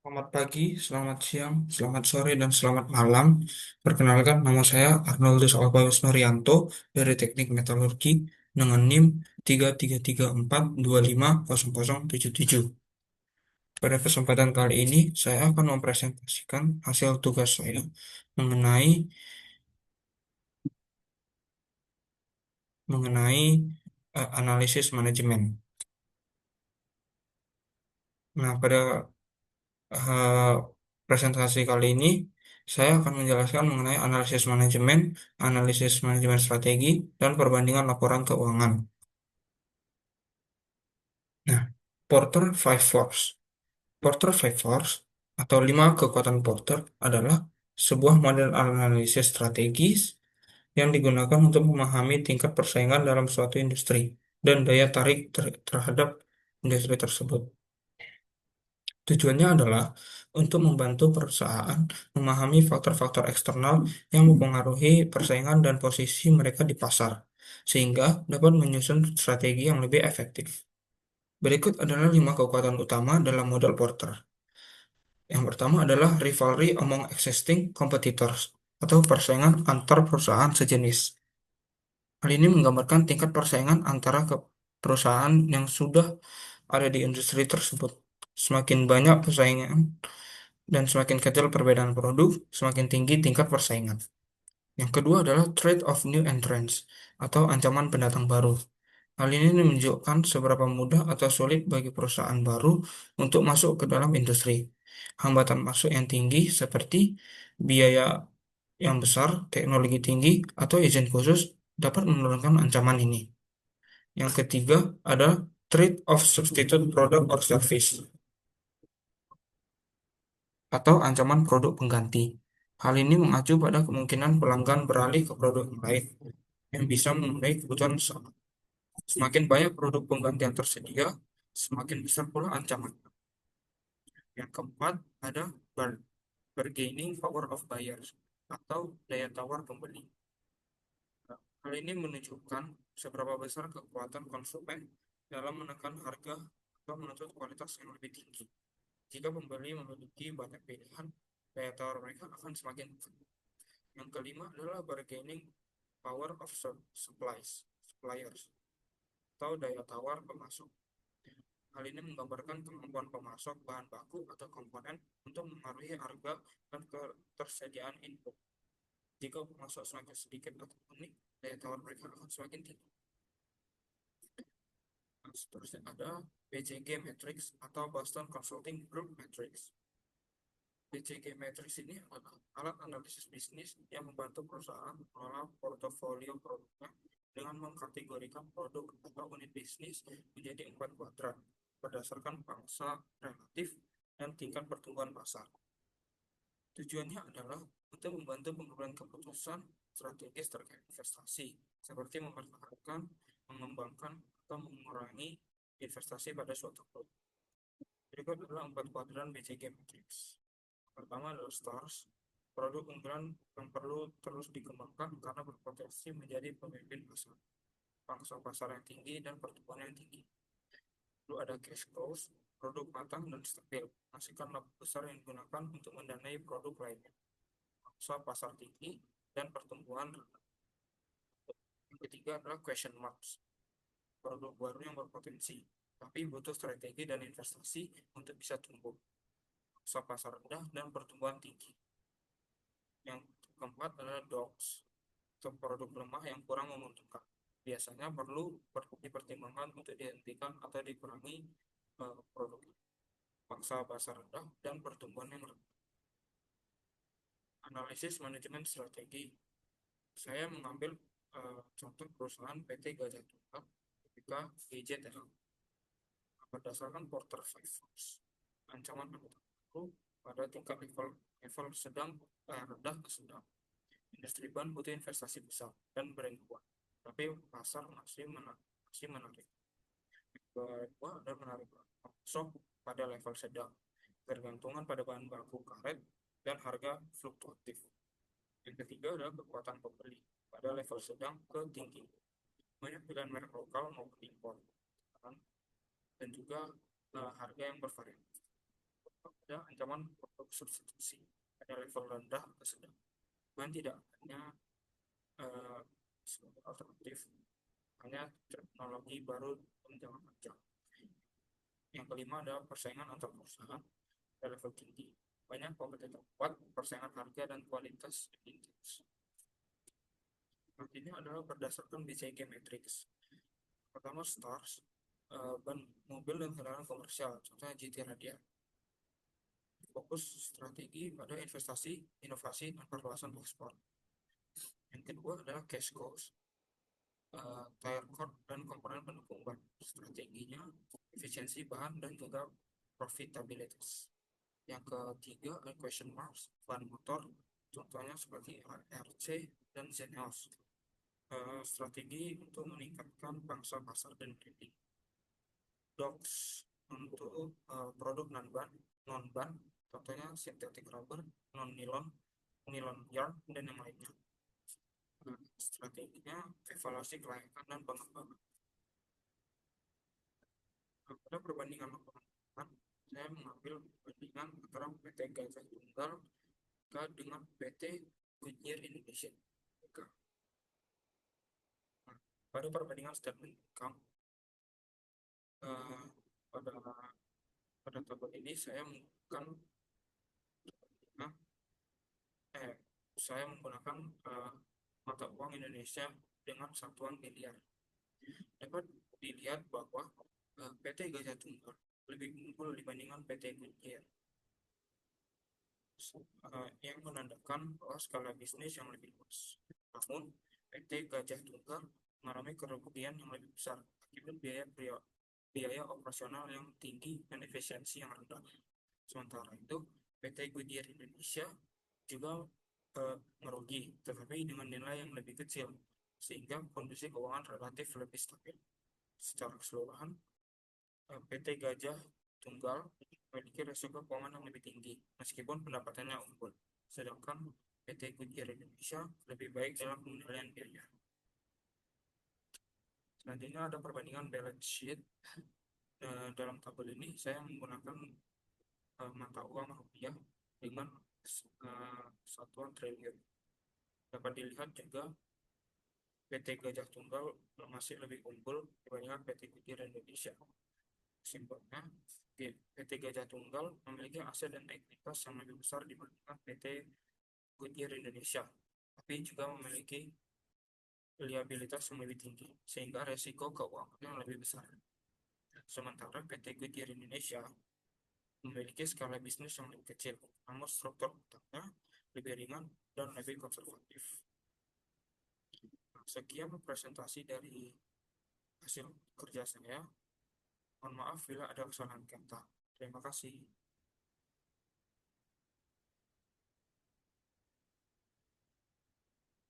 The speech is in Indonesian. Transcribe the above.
Selamat pagi, selamat siang, selamat sore, dan selamat malam. Perkenalkan, nama saya Arnoldus Alpaeus Nurianto dari Teknik Metalurgi dengan NIM 33342500077. Pada kesempatan kali ini, saya akan mempresentasikan hasil tugas saya mengenai mengenai analisis manajemen. Nah, pada eh, presentasi kali ini, saya akan menjelaskan mengenai analisis manajemen strategi, dan perbandingan laporan keuangan. Nah, Porter Five Force. Porter Five Force atau lima kekuatan Porter adalah sebuah model analisis strategis yang digunakan untuk memahami tingkat persaingan dalam suatu industri dan daya tarik terhadap industri tersebut. Tujuannya adalah untuk membantu perusahaan memahami faktor-faktor eksternal yang mempengaruhi persaingan dan posisi mereka di pasar, sehingga dapat menyusun strategi yang lebih efektif. Berikut adalah lima kekuatan utama dalam model Porter. Yang pertama adalah rivalry among existing competitors, atau persaingan antar perusahaan sejenis. Hal ini menggambarkan tingkat persaingan antara perusahaan yang sudah ada di industri tersebut. Semakin banyak persaingan dan semakin kecil perbedaan produk, semakin tinggi tingkat persaingan. Yang kedua adalah threat of new entrants, atau ancaman pendatang baru. Hal ini menunjukkan seberapa mudah atau sulit bagi perusahaan baru untuk masuk ke dalam industri. Hambatan masuk yang tinggi seperti biaya yang besar, teknologi tinggi, atau izin khusus dapat menurunkan ancaman ini. Yang ketiga ada threat of substitute product or service, atau ancaman produk pengganti. Hal ini mengacu pada kemungkinan pelanggan beralih ke produk yang lain yang bisa memenuhi kebutuhan bersama. Semakin banyak produk pengganti yang tersedia, semakin besar pula ancaman. Yang keempat ada bargaining power of buyers, atau daya tawar pembeli. Hal ini menunjukkan seberapa besar kekuatan konsumen dalam menekan harga atau menuntut kualitas yang lebih tinggi. Jika pembeli memiliki banyak pilihan, daya tawar mereka akan semakin tinggi. Yang kelima adalah bargaining power of suppliers, atau daya tawar pemasok. Hal ini menggambarkan kemampuan pemasok bahan baku atau komponen untuk mengaruhi harga dan ketersediaan input. Jika pemasok semakin sedikit atau unik, daya tawar mereka akan semakin tinggi. Nah, seterusnya ada BCG Matrix atau Boston Consulting Group Matrix. BCG Matrix ini adalah alat analisis bisnis yang membantu perusahaan mengelola portofolio produknya dengan mengkategorikan produk atau unit bisnis menjadi 4 kuadran berdasarkan pangsa relatif dan tingkat pertumbuhan pasar. Tujuannya adalah untuk membantu pengambilan keputusan strategis terkait investasi, seperti mempertahankan, mengembangkan, atau mengurangi investasi pada suatu produk. Berikut adalah 4 kuadran BCG Matrix. Pertama adalah stars, produk unggulan yang perlu terus dikembangkan karena berpotensi menjadi pemimpin pasar, pangsa pasar yang tinggi, dan pertumbuhan yang tinggi. Lalu ada cash flows, produk matang dan stabil, menghasilkan laba besar yang digunakan untuk mendanai produk lainnya, pangsa pasar tinggi, dan pertumbuhan rendah. Yang ketiga adalah question marks, produk baru yang berpotensi, tapi butuh strategi dan investasi untuk bisa tumbuh, pangsa pasar rendah, dan pertumbuhan tinggi. Yang keempat adalah dogs, atau produk lemah yang kurang menguntungkan. Biasanya perlu dipertimbangkan untuk dihentikan atau dikurangi produk pangsa pasar rendah dan pertumbuhan yang rendah. Analisis manajemen strategi. Saya mengambil contoh perusahaan PT Gajah Tunggal ketika GJTL berdasarkan Porter Five Force. Ancaman itu pada tingkat level sedang rendah ke sedang. Industri ban butuh investasi besar dan brand kuat, tapi pasar masih menarik. Kedua ada menarik masuk pada level sedang, tergantungan pada bahan baku karet dan harga fluktuatif. Yang ketiga adalah kekuatan pembeli pada level sedang ke tinggi, banyak pilihan merek lokal maupun impor, dan juga harga yang bervariasi. ada ancaman produk substitusi pada level rendah ke sedang. Bukan tidak hanya eh, sebagai alternatif, hanya teknologi baru dalam jangka panjang. Yang kelima adalah persaingan antar perusahaan pada level tinggi. Banyak kompetitor kuat, persaingan harga dan kualitas yang intens. Artinya adalah berdasarkan BCG Matrix. Pertama, STARS, ban mobil dan kendaraan komersial, contohnya GT Radial. Fokus strategi pada investasi, inovasi, dan perluasan ekspor. Yang kedua adalah cash cost, tire cord, dan komponen pendukung ban. Strateginya efisiensi bahan dan juga profitabilitas. Yang ketiga adalah question marks, ban motor, contohnya seperti RC dan Zenos. Strategi untuk meningkatkan pangsa pasar dan branding. Docs untuk produk non-ban, contohnya synthetic rubber, non-nylon, nylon yarn, dan yang lainnya. Strateginya evaluasi kelayakan dan pengembangan. Pada perbandingan lapangan, saya mengambil perbandingan antara PT Gajah Tunggal dengan PT Goodyear Indonesia. Nah, pada perbandingan statement income, eh, pada tabel ini nah, saya menggunakan mata uang Indonesia dengan satuan miliar. Dapat dilihat bahwa PT Gajah Tunggal lebih unggul dibandingkan PT Goodyear, yang menandakan bahwa skala bisnis yang lebih luas. Namun, PT Gajah Tunggal mengalami kerugian yang lebih besar akibat biaya operasional yang tinggi dan efisiensi yang rendah. Sementara itu, PT Goodyear Indonesia juga merugi, tetapi dengan nilai yang lebih kecil, sehingga kondisi keuangan relatif lebih stabil. Secara keseluruhan, PT Gajah Tunggal memiliki risiko keuangan yang lebih tinggi, meskipun pendapatannya unggul, sedangkan PT Goodyear Indonesia lebih baik dalam pengendalian biaya. Selanjutnya ada perbandingan balance sheet. Dalam tabel ini saya menggunakan mata uang rupiah dengan satuan triliun. Dapat dilihat juga PT Gajah Tunggal masih lebih unggul dibandingkan PT Goodyear Indonesia. Simpelnya, PT Gajah Tunggal memiliki aset dan ekuitas yang lebih besar dibandingkan PT Goodyear Indonesia, tapi juga memiliki liabilitas yang lebih tinggi, sehingga resiko keuangan yang lebih besar. Sementara PT Goodyear Indonesia memiliki skala bisnis yang lebih kecil, namun struktur utangnya lebih ringan dan lebih konservatif. Sekian presentasi dari hasil kerja saya. Mohon maaf bila ada kesalahan kata. Terima kasih.